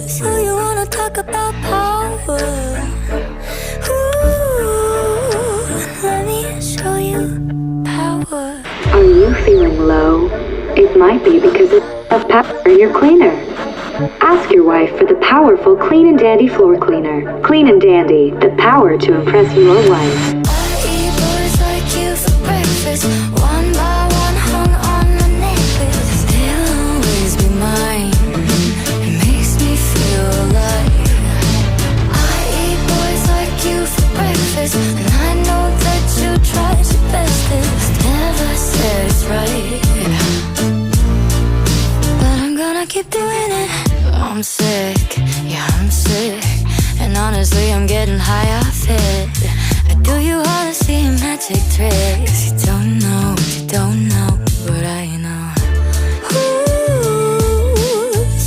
So you wanna talk about power? Ooh, let me show you power. Are you feeling low? It might be because of power in your cleaner. Ask your wife for the powerful Clean and Dandy floor cleaner. Clean and Dandy, the power to impress your wife. I eat boys like you for breakfast. One by one hung on my necklace. They'll always be mine. It makes me feel alive. I eat boys like you for breakfast, and I know that you tried your bestest. Never said it's right, but I'm gonna keep doing it. I'm sick, yeah I'm sick, and honestly I'm getting high off it. I do you all the same magic tricks. You don't know what you don't know.